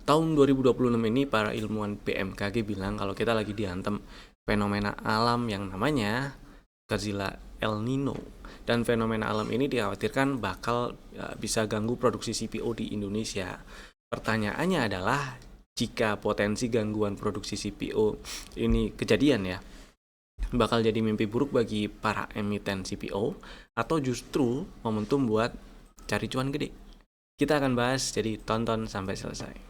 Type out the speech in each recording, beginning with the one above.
tahun 2026 ini para ilmuwan BMKG bilang kalau kita lagi dihantam fenomena alam yang namanya Godzilla El Nino. Dan fenomena alam ini dikhawatirkan bakal bisa ganggu produksi CPO di Indonesia. Pertanyaannya adalah, jika potensi gangguan produksi CPO ini kejadian ya, bakal jadi mimpi buruk bagi para emiten CPO atau justru momentum buat cari cuan gede? Kita akan bahas, jadi tonton sampai selesai.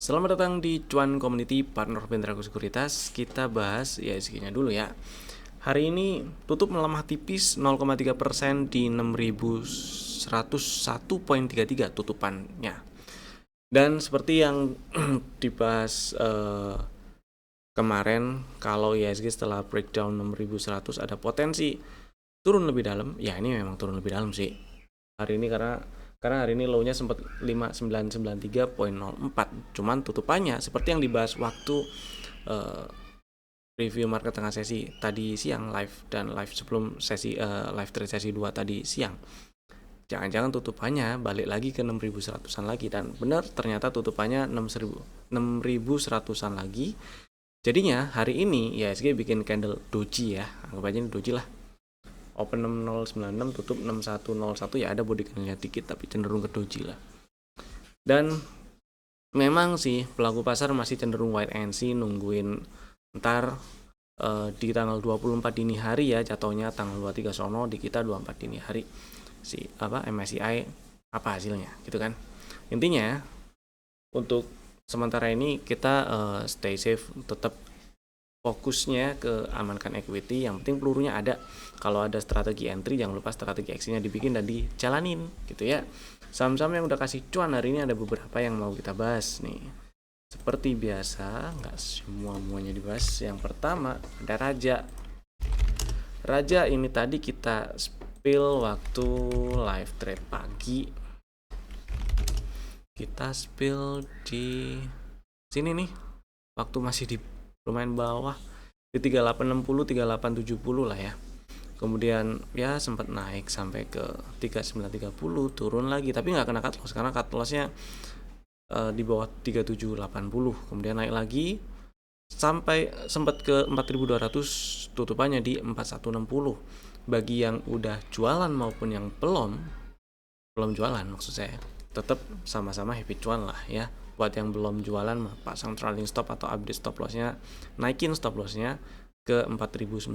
Selamat datang di Cuan Community Partner Bentraku Sekuritas. Kita bahas IHSG-nya dulu ya. Hari ini tutup melemah tipis 0,3% di 6.101,33 tutupannya. Dan seperti yang dibahas kemarin, kalau IHSG setelah breakdown 6.100 ada potensi turun lebih dalam. Ya, ini memang turun lebih dalam sih hari ini karena hari ini low-nya sempat 5993,04. Cuman tutupannya seperti yang dibahas waktu review market tengah sesi tadi siang live dan live sebelum sesi live trade sesi 2 tadi siang. Jangan-jangan tutupannya balik lagi ke 6.100-an lagi, dan benar ternyata tutupannya 6.100-an lagi. Jadinya hari ini IHSG bikin candle doji ya. Anggap aja ini doji lah. Open 6096, tutup 6101, ya ada body candle dikit tapi cenderung ke doji lah. Dan memang sih pelaku pasar masih cenderung wait and see, nungguin ntar di tanggal 24 dini hari ya, jatuhnya tanggal 23 sono, di kita 24 dini hari MSCI apa hasilnya gitu kan. Intinya untuk sementara ini kita stay safe, tetap fokusnya ke amankan equity. Yang penting pelurunya ada. Kalau ada strategi entry, jangan lupa strategi exit-nya dibikin dan dijalanin gitu ya. Saham-saham yang udah kasih cuan hari ini ada beberapa yang mau kita bahas nih. Seperti biasa, nggak semuanya dibahas. Yang pertama ada Raja. Raja ini tadi kita spill waktu live trade pagi. Kita spill di sini nih, waktu masih di lumayan bawah di 3860 3870 lah ya. Kemudian ya sempat naik sampai ke 3930, turun lagi tapi nggak kena cut loss karena cut lossnya di bawah 3780. Kemudian naik lagi sampai sempat ke 4200, tutupannya di 4160. Bagi yang udah jualan maupun yang belum jualan maksud saya, tetap sama-sama happy cuan lah ya. Buat yang belum jualan, pasang trailing stop atau update stop lossnya, naikin stop lossnya ke 4090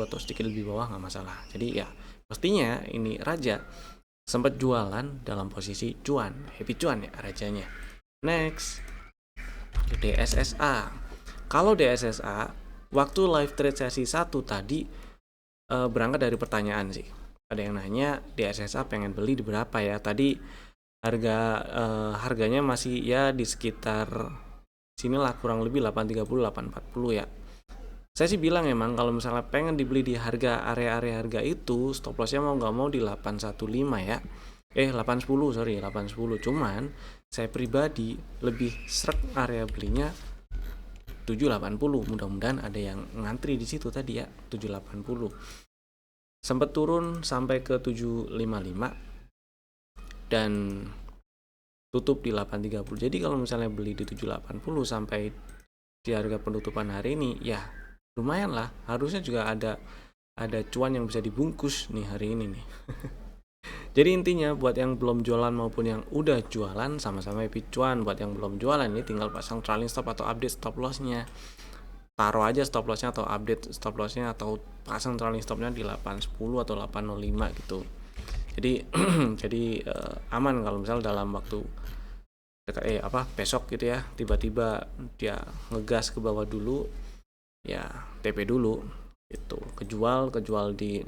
atau sedikit lebih bawah nggak masalah. Jadi ya pastinya ini Raja sempat jualan dalam posisi cuan, happy cuan ya Rajanya. Next, DSSA. Kalau DSSA waktu live trade sesi 1 tadi berangkat dari pertanyaan sih. Ada yang nanya DSSA pengen beli di berapa ya? Tadi harganya masih ya di sekitar sinilah, kurang lebih 830 840 ya. Saya sih bilang emang kalau misalnya pengen dibeli di area harga itu, stop lossnya mau nggak mau di 815 ya. 810. Cuman saya pribadi lebih srek area belinya 780. Mudah-mudahan ada yang ngantri di situ tadi ya, 780. Sempat turun sampai ke 755 dan tutup di 830. Jadi kalau misalnya beli di 780 sampai di harga penutupan hari ini, ya lumayan lah. Harusnya juga ada cuan yang bisa dibungkus nih hari ini nih. Jadi intinya buat yang belum jualan maupun yang udah jualan, sama-sama happy cuan. Buat yang belum jualan ini tinggal pasang trailing stop atau update stop lossnya. Taruh aja stop lossnya atau update stop lossnya, atau pasang trailing stopnya di 810 atau 805 gitu. Jadi aman kalau misal dalam waktu besok gitu ya, tiba-tiba dia ngegas ke bawah dulu, ya TP dulu itu, kejual di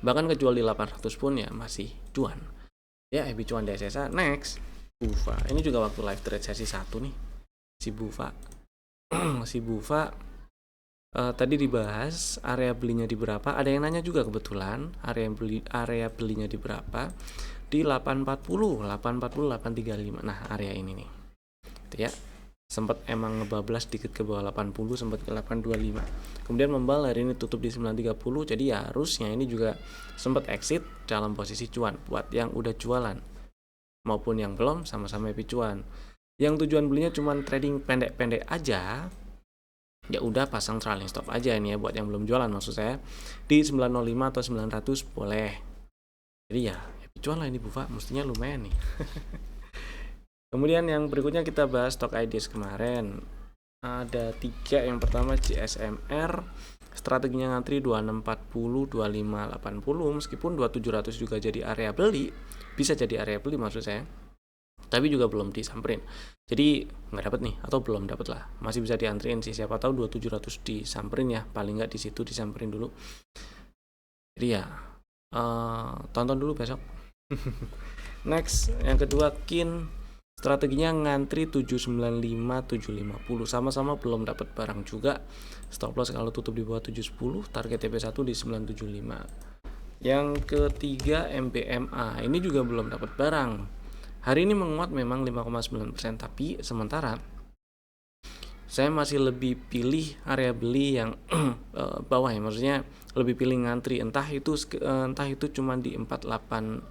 bahkan kejual di 800 pun ya masih cuan ya, happy cuan DSSA. Next, Bufa. Ini juga waktu live trade sesi 1 nih, si Bufa tadi dibahas area belinya di berapa. Ada yang nanya juga kebetulan area belinya di berapa, di 840 835. Nah area ini nih gitu ya. sempat emang ngebablas dikit ke bawah 80, sempat ke 825, kemudian membal hari ini tutup di 930. Jadi ya harusnya ini juga sempat exit dalam posisi cuan buat yang udah jualan maupun yang belum, sama-sama happy cuan. Yang tujuan belinya cuma trading pendek-pendek aja, ya udah pasang trailing stop aja ini ya buat yang belum jualan, maksud saya di 905 atau 900 boleh. Jadi ya happy cuan lah ini Bufa, mestinya lumayan nih. Kemudian yang berikutnya kita bahas stock ideas kemarin. Ada 3, yang pertama GSMR, strateginya ngantri 2640, 2580, meskipun 2700 juga jadi area beli, bisa jadi area beli maksud saya. Tapi juga belum disamperin. Jadi nggak dapat nih, atau belum dapat lah. Masih bisa diantriin sih, siapa tahu 2700 disamperin ya, paling nggak di situ disamperin dulu. Jadi ya tonton dulu besok. Next, yang kedua KIN, strateginya ngantri 795, 750, sama-sama belum dapat barang juga. Stop loss kalau tutup di bawah 710, target TP1 di 975. Yang ketiga MBMA, ini juga belum dapat barang. Hari ini menguat memang 5,9%, tapi sementara saya masih lebih pilih area beli yang bawah ya, maksudnya lebih pilih ngantri, entah itu cuma di 486,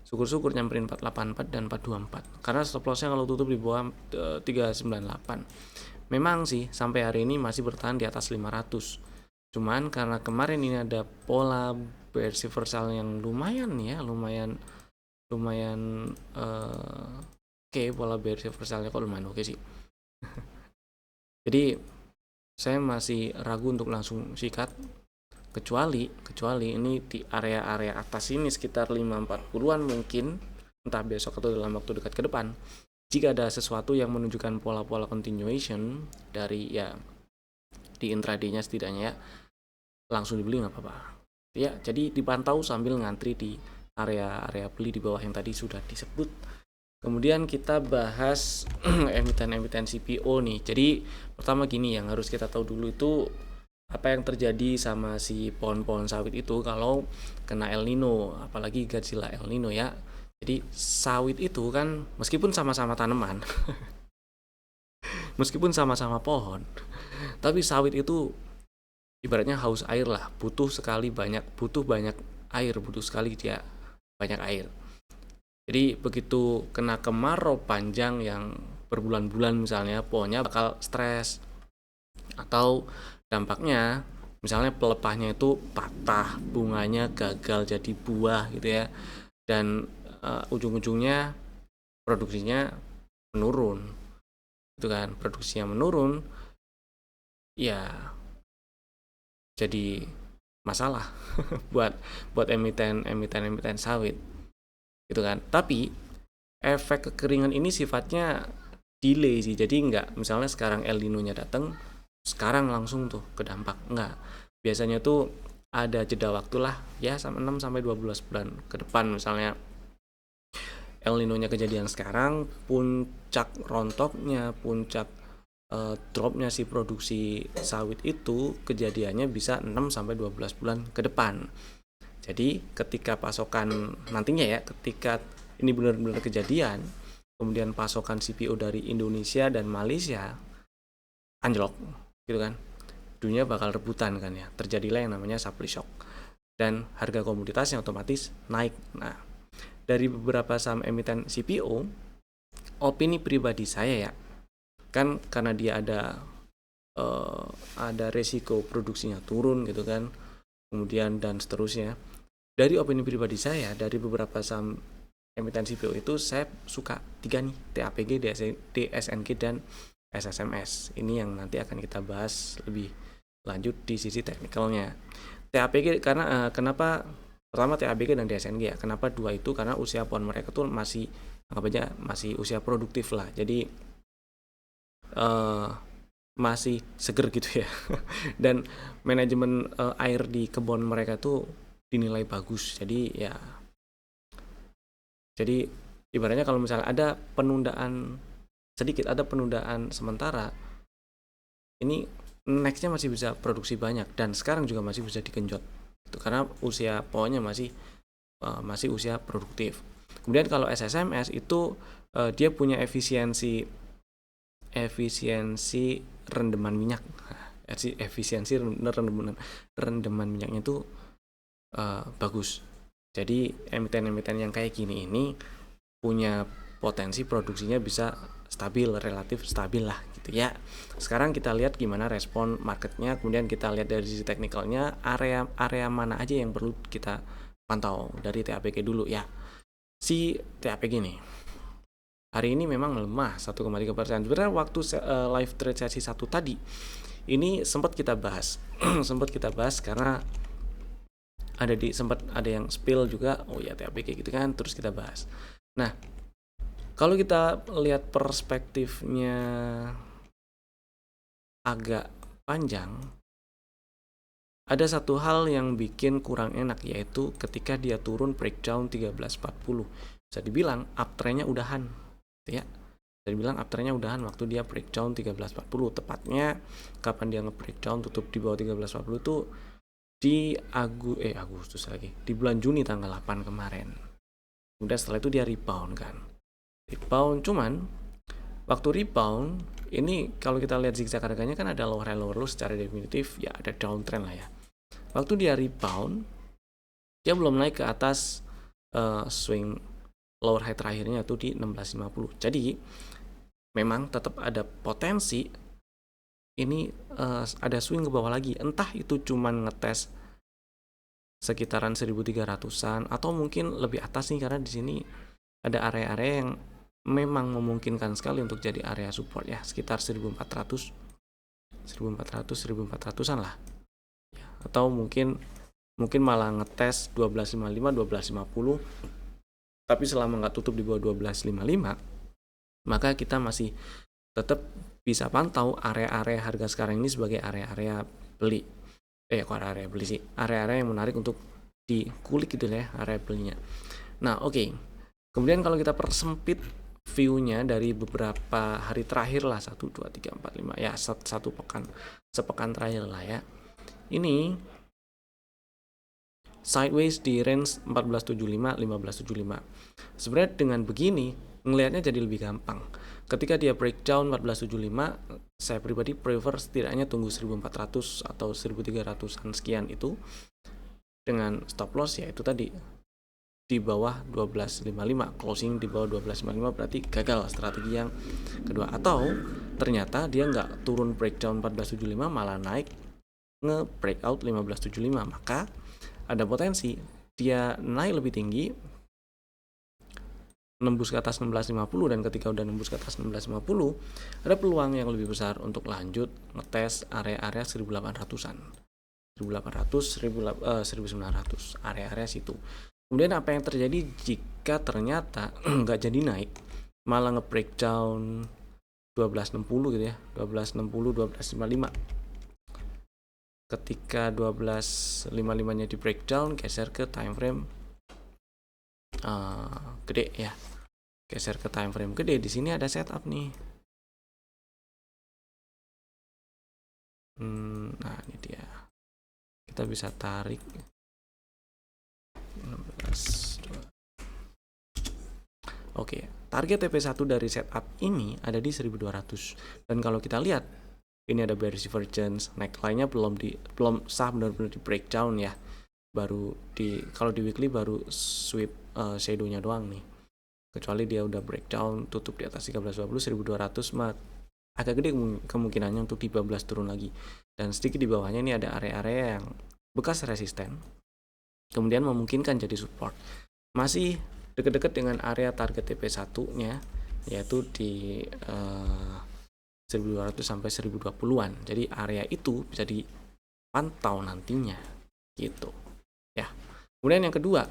syukur-syukur nyamperin 484 dan 424, karena stop lossnya kalau tutup di bawah 398. Memang sih sampai hari ini masih bertahan di atas 500, cuman karena kemarin ini ada pola bearish reversal yang lumayan oke, pola bearish reversalnya kok lumayan oke sih. Jadi saya masih ragu untuk langsung sikat, kecuali ini di area-area atas ini sekitar 540-an mungkin, entah besok atau dalam waktu dekat ke depan, jika ada sesuatu yang menunjukkan pola-pola continuation dari ya di intraday-nya setidaknya ya, langsung dibeli nggak apa-apa ya. Jadi dipantau sambil ngantri di area beli di bawah yang tadi sudah disebut. Kemudian kita bahas emiten CPO nih. Jadi pertama gini, yang harus kita tahu dulu itu apa yang terjadi sama si pohon-pohon sawit itu kalau kena El Nino, apalagi Godzilla El Nino ya. Jadi sawit itu kan meskipun sama-sama tanaman meskipun sama-sama pohon, tapi sawit itu ibaratnya haus air lah, butuh banyak air, butuh sekali dia banyak air. Jadi begitu kena kemarau panjang yang berbulan-bulan misalnya, pohonnya bakal stres, atau dampaknya misalnya pelepahnya itu patah, bunganya gagal jadi buah gitu ya, dan ujung-ujungnya produksinya menurun itu kan. Produksinya menurun ya jadi masalah buat emiten sawit gitu kan. Tapi efek kekeringan ini sifatnya delay sih, jadi nggak misalnya sekarang El Nino-nya datang sekarang langsung tuh ke dampak, nggak. Biasanya tuh ada jeda waktu lah ya, 6 sampai 12 bulan ke depan. Misalnya El Nino-nya kejadian sekarang, puncak rontoknya, puncak dropnya si produksi sawit itu kejadiannya bisa 6 sampai 12 bulan ke depan. Jadi ketika pasokan nantinya ya, ketika ini benar-benar kejadian, kemudian pasokan CPO dari Indonesia dan Malaysia anjlok gitu kan, dunia bakal rebutan kan ya, terjadilah yang namanya supply shock dan harga komoditasnya otomatis naik. Nah, dari beberapa saham emiten CPO, opini pribadi saya ya, kan karena dia ada resiko produksinya turun gitu kan, kemudian dan seterusnya. Dari opini pribadi saya, dari beberapa saham emiten CPO itu saya suka 3 nih, TAPG, DSNG, dan SSMS. Ini yang nanti akan kita bahas lebih lanjut di sisi teknikalnya. TAPG karena kenapa pertama TAPG dan DSNG ya, kenapa dua itu? Karena usia pohon mereka tuh masih usia produktif lah, jadi masih seger gitu ya dan manajemen air di kebun mereka tuh dinilai bagus. Jadi ibaratnya kalau misalnya ada penundaan sementara, ini nextnya masih bisa produksi banyak, dan sekarang juga masih bisa digenjot itu karena usia pohonnya masih usia produktif. Kemudian kalau SSMS itu dia punya efisiensi rendeman minyak. Efisiensi rendeman minyaknya itu bagus. Jadi emiten-emiten yang kayak gini ini punya potensi produksinya bisa relatif stabil lah gitu ya. Sekarang kita lihat gimana respon marketnya, kemudian kita lihat dari sisi teknikalnya area mana aja yang perlu kita pantau. Dari TAPG dulu ya. Si TAPG nih hari ini memang melemah 1,3%. Sebenarnya waktu live trade sesi 1 tadi ini sempat kita bahas karena sempat ada yang spill juga, oh ya TAPG gitu kan, terus kita bahas. Nah, kalau kita lihat perspektifnya agak panjang, ada satu hal yang bikin kurang enak, yaitu ketika dia turun breakdown 1340. Bisa dibilang uptrendnya udahan ya. Bisa dibilang uptrendnya udahan waktu dia breakdown 1340. Tepatnya kapan dia nge-breakdown tutup di bawah 1340 itu di Agustus lagi, di bulan Juni tanggal 8 kemarin. Kemudian setelah itu dia rebound, cuman waktu rebound ini kalau kita lihat zigzag harganya kan ada lower high lower low, secara definitif ya ada downtrend lah ya. Waktu dia rebound dia belum naik ke atas swing lower high terakhirnya itu di 1650. Jadi memang tetap ada potensi ini ada swing ke bawah lagi, entah itu cuman ngetes sekitaran 1300-an atau mungkin lebih atas nih, karena di sini ada area-area yang memang memungkinkan sekali untuk jadi area support ya, sekitar 1400-an lah ya, atau mungkin malah ngetes 1255 1250, tapi selama nggak tutup di bawah 1255 maka kita masih tetap bisa pantau area-area harga sekarang ini sebagai area-area beli. Area-area yang menarik untuk dikulik gitu ya, area belinya. Nah, oke. Kemudian kalau kita persempit view-nya dari beberapa hari terakhir lah, 1, 2, 3, 4, 5 ya, sepekan terakhir lah ya. Ini sideways di range 1475 1575. Sebenarnya dengan begini ngelihatnya jadi lebih gampang. Ketika dia breakdown 1475, saya pribadi prefer setidaknya tunggu 1400 atau 1300-an sekian itu dengan stop loss ya itu tadi di bawah 1255, closing di bawah 1255 berarti gagal strategi yang kedua. Atau ternyata dia nggak turun breakdown 1475 malah naik nge-breakout 1575, maka ada potensi dia naik lebih tinggi, nembus ke atas 1650, dan ketika udah nembus ke atas 1650 ada peluang yang lebih besar untuk lanjut ngetes area-area 1800-an, 1800 1900, area-area situ. Kemudian apa yang terjadi jika ternyata nggak jadi naik, malah nge-breakdown 1260 gitu ya, 1260 1255. Ketika 1255-nya di breakdown, geser ke time frame gede ya, geser ke time frame gede. Di sini ada setup nih. Nah ini dia, kita bisa tarik 16. Oke, target TP1 dari setup ini ada di 1200, dan kalau kita lihat ini ada bearish divergence, neckline-nya belum sah benar-benar di breakdown ya, baru kalau di weekly baru sweep shadow-nya doang nih. Kecuali dia udah breakdown tutup di atas 1320 1200 mah agak gede kemungkinannya untuk di 12 turun lagi. Dan sedikit di bawahnya ini ada area-area yang bekas resisten, kemudian memungkinkan jadi support. Masih deket-deket dengan area target TP1-nya, yaitu di 1200 sampai 1020-an. Jadi area itu bisa dipantau nantinya gitu ya. Kemudian yang kedua,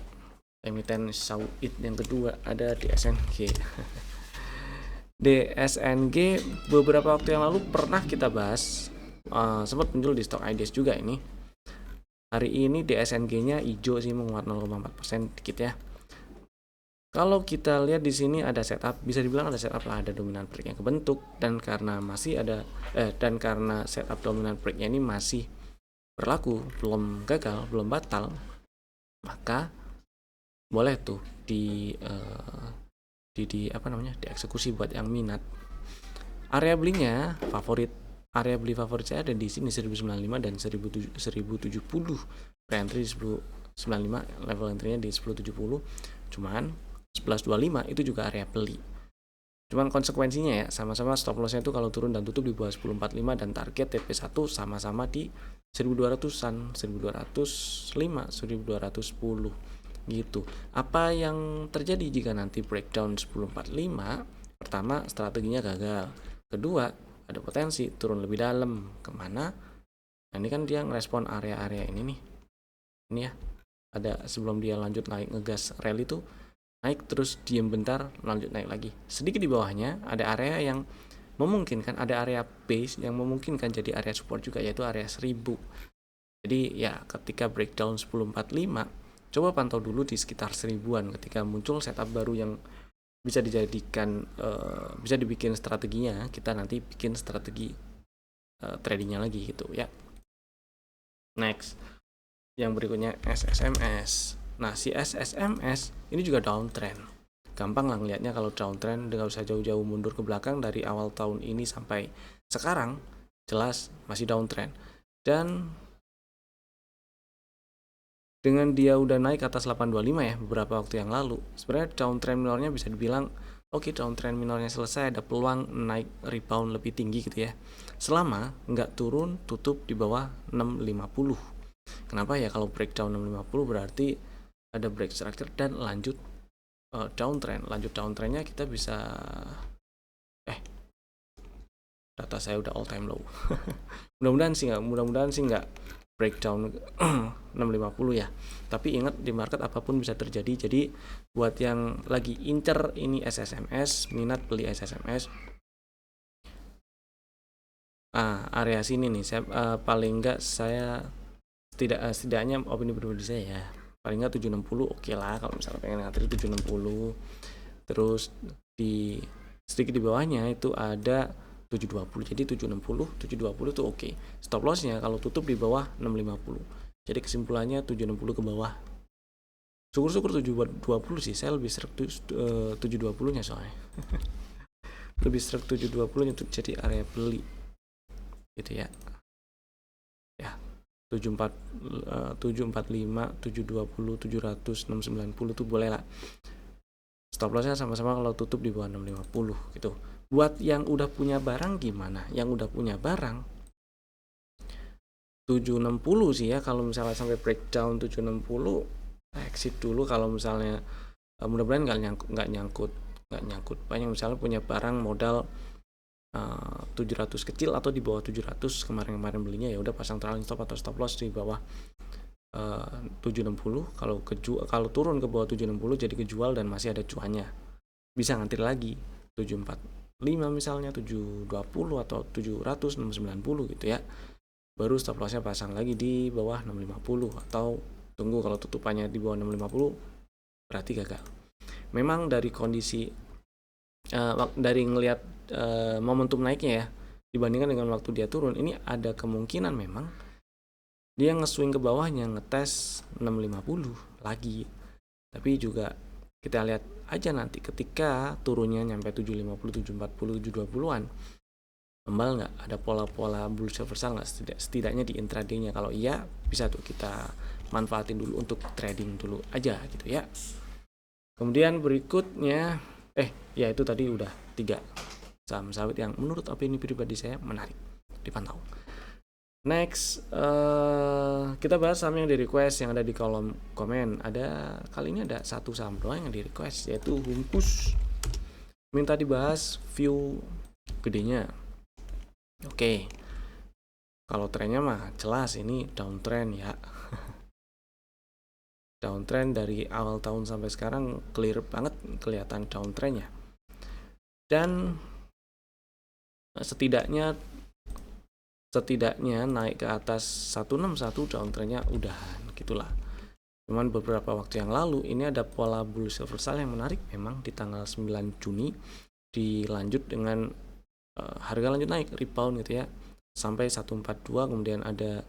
emiten Sauid yang kedua ada DSNG. DSNG beberapa waktu yang lalu pernah kita bahas, sempat muncul di Stock Ideas juga ini. Hari ini DSNG-nya hijau sih, menguat 0,4% dikit ya. Kalau kita lihat di sini ada setup, bisa dibilang ada setup lah, ada dominant break yang kebentuk, dan karena masih ada karena setup dominant break-nya ini masih berlaku, belum gagal, belum batal, maka boleh tuh dieksekusi buat yang minat. Area belinya area beli favorit saya ada di sini 1095 dan 1070. Pre-entry 1095, level entry-nya di 1070. Cuman 1125 itu juga area beli. Cuman konsekuensinya ya, sama-sama stop loss-nya itu kalau turun dan tutup di bawah 1045 dan target TP1 sama-sama di 1200-an, 1205, 1210 gitu. Apa yang terjadi jika nanti breakdown 1045? Pertama, strateginya gagal. Kedua, ada potensi turun lebih dalam. Kemana? Nah, ini kan dia ngerespon area-area ini nih. Ini ya, ada sebelum dia lanjut naik ngegas rally itu naik terus diem bentar lanjut naik lagi. Sedikit di bawahnya ada area yang memungkinkan, ada area base yang memungkinkan jadi area support juga, yaitu area 1000. Jadi ya ketika breakdown 1045 coba pantau dulu di sekitar 1000-an. Ketika muncul setup baru yang bisa dijadikan bisa dibikin strateginya, kita nanti bikin strategi tradingnya lagi gitu ya. Next, yang berikutnya SSMS. Nah, si SSMS ini juga downtrend. Gampang lah ngelihatnya kalau downtrend, nggak usah jauh-jauh mundur ke belakang. Dari awal tahun ini sampai sekarang jelas masih downtrend. Dan dengan dia udah naik ke atas 825 ya beberapa waktu yang lalu, sebenarnya downtrend minornya bisa dibilang oke, downtrend minornya selesai, ada peluang naik rebound lebih tinggi gitu ya, selama nggak turun tutup di bawah 650. Kenapa ya? Kalau breakdown 650 berarti ada break structure dan lanjut downtrend. Lanjut downtrendnya kita bisa data saya udah all time low. mudah-mudahan sih nggak breakdown 650 ya. Tapi ingat, di market apapun bisa terjadi. Jadi buat yang lagi incer ini SSMS, minat beli SSMS, area sini nih saya paling enggak saya setidaknya opini pribadi saya ya, paling enggak 760 oke lah kalau misalnya pengen ngantri 760. Terus di sedikit di bawahnya itu ada 720, jadi 760 720 itu oke. Stop lossnya kalau tutup di bawah 650. Jadi kesimpulannya 760 ke bawah. Syukur-syukur 720 sih, saya lebih serak 720 nya soalnya. Lebih serak 720 nya untuk jadi area beli gitu ya. 745, 720, 700, 690 tuh boleh lah. Stop lossnya sama-sama kalau tutup di bawah 650 gitu. Buat yang udah punya barang gimana? Yang udah punya barang 760 sih ya, kalau misalnya sampai breakdown 760 exit dulu. Kalau misalnya mudah-mudahan nggak nyangkut banyak, misalnya punya barang modal 700 kecil atau di bawah 700 kemarin belinya, ya udah pasang trailing stop atau stop loss di bawah 760. Kalau turun ke bawah 760 jadi kejual dan masih ada cuannya, bisa ngantri lagi 745 misalnya, 720 atau 700, 690 gitu ya. Baru stop lossnya pasang lagi di bawah 650 atau tunggu kalau tutupannya di bawah 650 berarti gagal. Memang dari kondisi dari ngelihat momentum naiknya ya dibandingkan dengan waktu dia turun, ini ada kemungkinan memang dia nge-swing ke bawahnya, ngetes 650 lagi. Tapi juga kita lihat aja nanti ketika turunnya nyampe 750, 740, 720-an, kembali nggak ada pola-pola bullish reversal nggak setidaknya di intraday-nya. Kalau iya, bisa tuh kita manfaatin dulu untuk trading dulu aja gitu ya. Kemudian berikutnya ya itu tadi udah 3 saham sawit yang menurut opini pribadi saya menarik dipantau. Next, kita bahas saham yang di request yang ada di kolom komen. Kali ini ada satu saham doang yang di request, yaitu Humpus. Minta dibahas view gedenya. Oke. Kalau trennya mah jelas ini downtrend ya. Downtrend dari awal tahun sampai sekarang clear banget kelihatan downtrendnya. Dan setidaknya naik ke atas 161 downtrendnya udahan gitulah. Cuman beberapa waktu yang lalu ini ada pola bullish reversal yang menarik memang di tanggal 9 Juni dilanjut dengan harga lanjut naik rebound gitu ya sampai 142, kemudian ada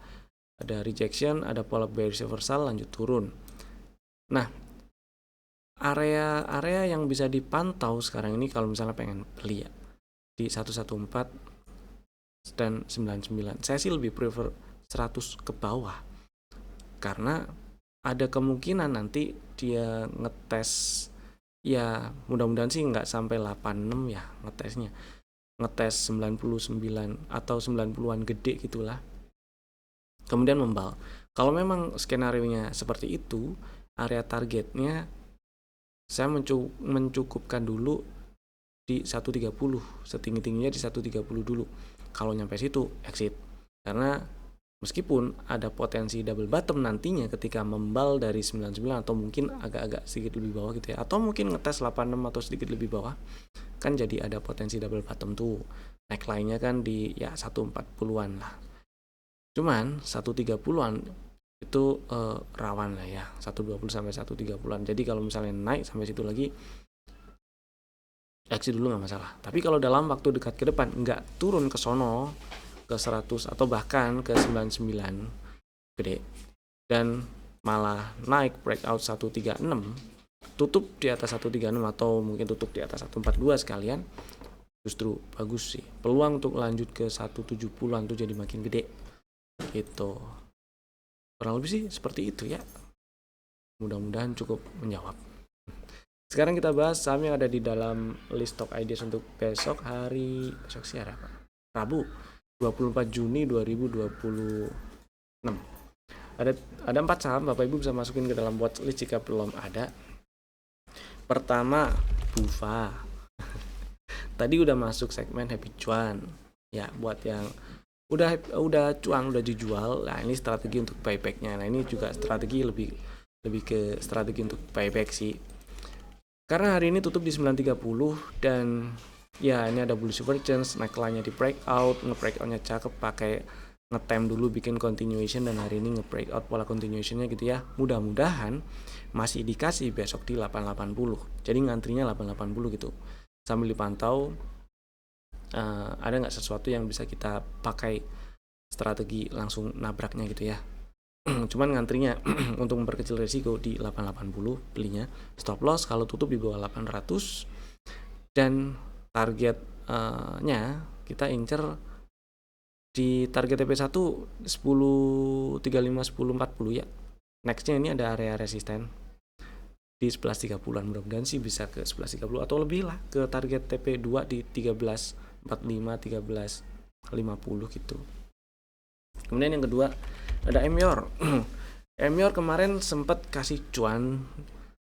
rejection, ada pola bearish reversal lanjut turun. Nah, area yang bisa dipantau sekarang ini kalau misalnya pengen beli ya di 114 dan 99. Saya sih lebih prefer 100 ke bawah karena ada kemungkinan nanti dia ngetes, ya mudah-mudahan sih nggak sampai 86 ya ngetesnya, ngetes 99 atau 90-an gede gitulah, kemudian membal. Kalau memang skenario-nya seperti itu, area targetnya saya mencukupkan dulu di 130, setinggi-tingginya di 130 dulu. Kalau nyampe situ exit, karena meskipun ada potensi double bottom nantinya ketika membal dari 99 atau mungkin agak-agak sedikit lebih bawah gitu ya, atau mungkin ngetes 86 atau sedikit lebih bawah, kan jadi ada potensi double bottom tuh. Neckline-nya kan di ya 140-an lah. Cuman 130-an itu rawan lah ya, 120 sampai 130-an. Jadi kalau misalnya naik sampai situ lagi, exit dulu nggak masalah. Tapi kalau dalam waktu dekat ke depan nggak turun ke sono ke 100 atau bahkan ke 99 gede dan malah naik breakout 136, tutup di atas 136 atau mungkin tutup di atas 142 sekalian, justru bagus sih. Peluang untuk lanjut ke 170-an tuh jadi makin gede gitu. Kurang lebih sih seperti itu ya. Mudah-mudahan cukup menjawab. Sekarang kita bahas saham yang ada di dalam list stock ideas untuk besok sih hari apa? Rabu 24 Juni 2026. Ada 4 saham, Bapak Ibu bisa masukin ke dalam watchlist jika belum ada. Pertama, Bufa. Tadi udah masuk segmen happy cuan. Ya, buat yang udah cuan, udah dijual. Nah, ini strategi untuk buyback-nya. Nah, ini juga strategi lebih ke strategi untuk buyback sih. Karena hari ini tutup di 930 dan ya ini ada bullish divergence, neckline-nya di breakout, nge-breakout-nya cakep, pakai nge-time dulu bikin continuation dan hari ini nge-breakout pola continuation-nya gitu ya. Mudah-mudahan masih dikasih besok di 880. Jadi ngantrinya 880 gitu. Sambil dipantau ada nggak sesuatu yang bisa kita pakai strategi langsung nabraknya gitu ya. Cuman ngantrinya untuk memperkecil risiko di 880 belinya. Stop loss kalau tutup di bawah 800 dan targetnya kita incer di target TP1 1035 1040 ya. Nextnya ini ada area resisten di 1130-an, mudah-mudahan sih bisa ke 1130 atau lebih lah ke target TP2 di 1345 1350 gitu. Kemudian yang kedua ada Emyor. Emyor kemarin sempat kasih cuan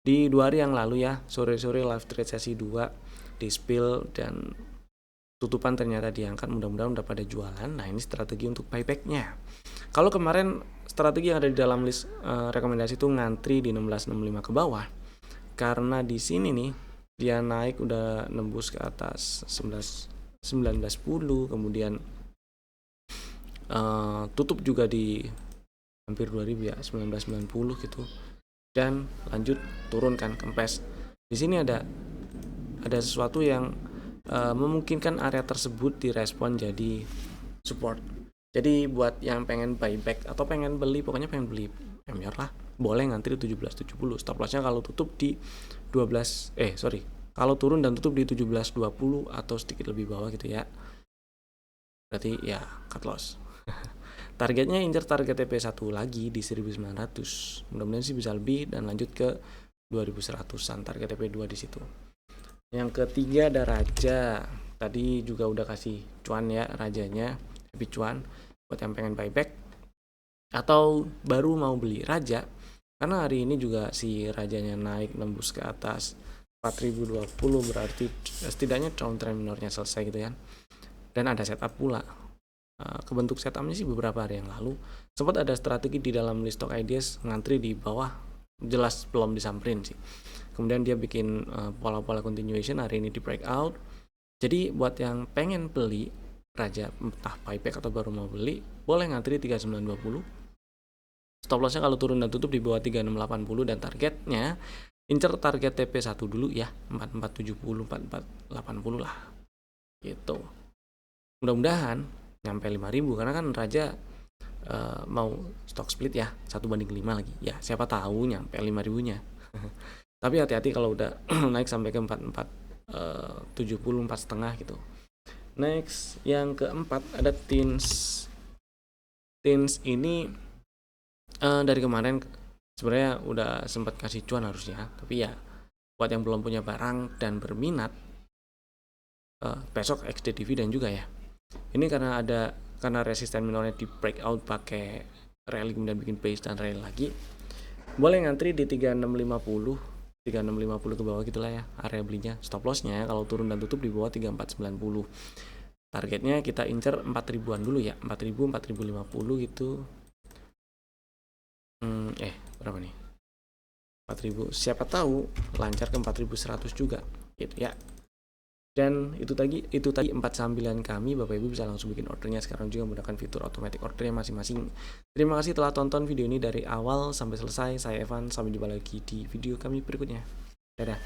di 2 hari yang lalu ya, sore-sore live trade sesi 2 di spill dan tutupan ternyata diangkat, mudah-mudahan udah pada jualan. Nah ini strategi untuk buybacknya. Kalau kemarin strategi yang ada di dalam list rekomendasi itu ngantri di 1665 ke bawah, karena di sini nih dia naik udah nembus ke atas 1910, kemudian tutup juga di hampir 2000 ya, 1990 gitu, dan lanjut turun kan, kempes. Di sini ada sesuatu yang memungkinkan area tersebut direspon jadi support. Jadi buat yang pengen buyback atau pengen beli, pokoknya pengen beli Emyor lah, boleh ngantri 1770. Stop lossnya kalau tutup di kalau turun dan tutup di 1720 atau sedikit lebih bawah gitu ya, berarti ya cut loss. Targetnya incer target TP1 lagi di 1900, mudah-mudahan sih bisa lebih dan lanjut ke 2100-an target TP2 di situ. Yang ketiga ada Raja. Tadi juga udah kasih cuan ya rajanya, happy cuan buat yang pengen buyback atau baru mau beli Raja. Karena hari ini juga si rajanya naik nembus ke atas 4020, berarti setidaknya trend minornya selesai gitu kan. Dan ada setup pula. Kebentuk setupnya sih beberapa hari yang lalu. Sempat ada strategi di dalam list stock ideas ngantri di bawah, jelas belum disamperin sih. Kemudian dia bikin pola-pola continuation, hari ini di breakout. Jadi buat yang pengen beli Raja, entah buyback atau baru mau beli, boleh ngantri 3920. Stop lossnya kalau turun dan tutup di bawah 3680 dan targetnya incer target TP1 dulu ya, 4470 4480 lah gitu. Mudah-mudahan nyampe 5000 karena kan Raja mau stock split ya, 1:5 lagi ya, siapa tahu nyampe 5000 nya. Tapi hati-hati kalau udah naik sampai ke 70 4,5 gitu. Next, yang keempat ada Teens. Teens ini dari kemarin sebenarnya udah sempat kasih cuan harusnya, tapi ya buat yang belum punya barang dan berminat, besok XD dividend juga ya. Ini karena resisten minornya di breakout pakai rally kemudian bikin base dan rally lagi, boleh ngantri di 3650 ke bawah gitulah ya area belinya. Stop lossnya kalau turun dan tutup di bawah 3490. Targetnya kita incer 4000-an dulu ya, 4000 4050 gitu. Berapa nih? 4000, siapa tahu lancar ke 4100 juga gitu ya. Dan itu tadi 4 saham pilihan kami. Bapak Ibu bisa langsung bikin ordernya sekarang juga menggunakan fitur automatic ordernya masing-masing. Terima kasih telah tonton video ini dari awal sampai selesai. Saya Evan, sampai jumpa lagi di video kami berikutnya. Dadah.